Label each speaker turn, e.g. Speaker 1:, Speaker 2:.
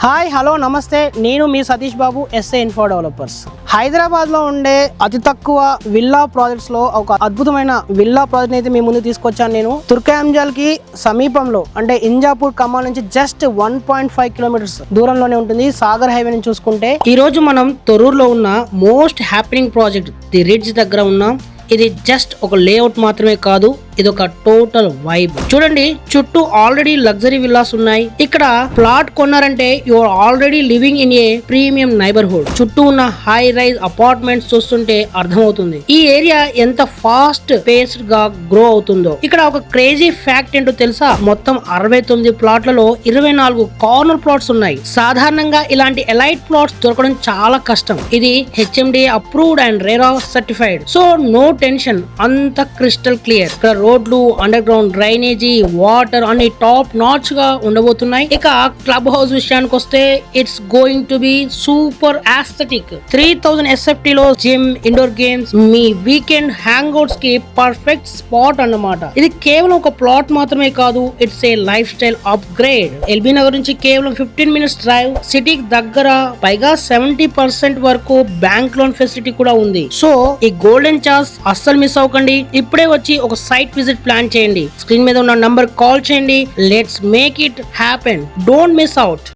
Speaker 1: Hi hello నమస్తే, నేను మీ Satish Babu, SA info developers. హైదరాబాద్లో ఉండే అతి తక్కువ విల్లా ప్రాజెక్ట్స్లో ఒక అద్భుతమైన విల్లా ప్రాజెక్ట్ అయితే మీ ముందు తీసుకొచ్చాను. నేను తుర్కాంజల్కి సమీపంలో అంటే ఇంజాపూర్ ఖమ్మం నుంచి జస్ట్ 1.5 కిలోమీటర్స్ దూరంలోనే ఉంటుంది. సాగర్ హైవే నుంచి చూసుకుంటే ఈ రోజు మనం తొర్రూరులో ఉన్న most happening project the ridge దగ్గర ఉన్నాం. ఇది జస్ట్ ఒక లేఅవుట్ మాత్రమే కాదు, ఇది ఒక టోటల్ వైబ్. చూడండి, చుట్టూ ఆల్రెడీ లగ్జరీ విల్లాస్ ఉన్నాయి. ఇక్కడ ప్లాట్ కొన్నారంటే you are already living in a premium neighbourhood. చుట్టూ ఉన్న హై రైజ్ అపార్ట్మెంట్స్ చూస్తుంటే అర్థమవుతుంది ఈ ఏరియా ఎంత ఫాస్ట్ పేస్డ్ గా గ్రో అవుతుందో. ఇక్కడ ఒక క్రేజీ ఫ్యాక్ట్ ఏంటో తెలుసా? మొత్తం 69 ప్లాట్లలో 24 కార్నర్ ప్లాట్స్ ఉన్నాయి. సాధారణంగా ఇలాంటి ఎలైట్ ప్లాట్స్ దొరకడం చాలా కష్టం. ఇది HMDA approved and RERA certified. So no tension, అంత క్రిస్టల్ క్లియర్. ఇక్కడ రోడ్లు, అండర్ గ్రౌండ్ డ్రైనేజీ, వాటర్ అన్ని టాప్ నాచ్ గా ఉండబోతున్నాయి. ఇక క్లబ్ హౌస్ విషయానికి వస్తే it's going to be super aesthetic. 3000 SFT లో జిమ్, ఇండోర్ గేమ్స్, మీ వీకెండ్ హ్యాంగ్ అవుట్స్ కి పర్ఫెక్ట్ స్పాట్ అన్నమాట. ఇది కేవలం ఒక ప్లాట్ మాత్రమే కాదు, it's a lifestyle upgrade. LB Nagar నుంచి కేవలం 15 మినిట్స్ డ్రైవ్, సిటీకి దగ్గర, పైగా 70% వరకు బ్యాంక్ లోన్ ఫెసిలిటీ కూడా ఉంది. సో ఈ గోల్డెన్ ఛాన్స్ అస్సలు మిస్ అవ్వకండి. ఇప్పుడే వచ్చి ఒక సైట్ విజిట్ ప్లాన్ చేయండి. స్క్రీన్ మీద ఉన్న నంబర్ కాల్ చేయండి. Let's make it happen. Don't miss out.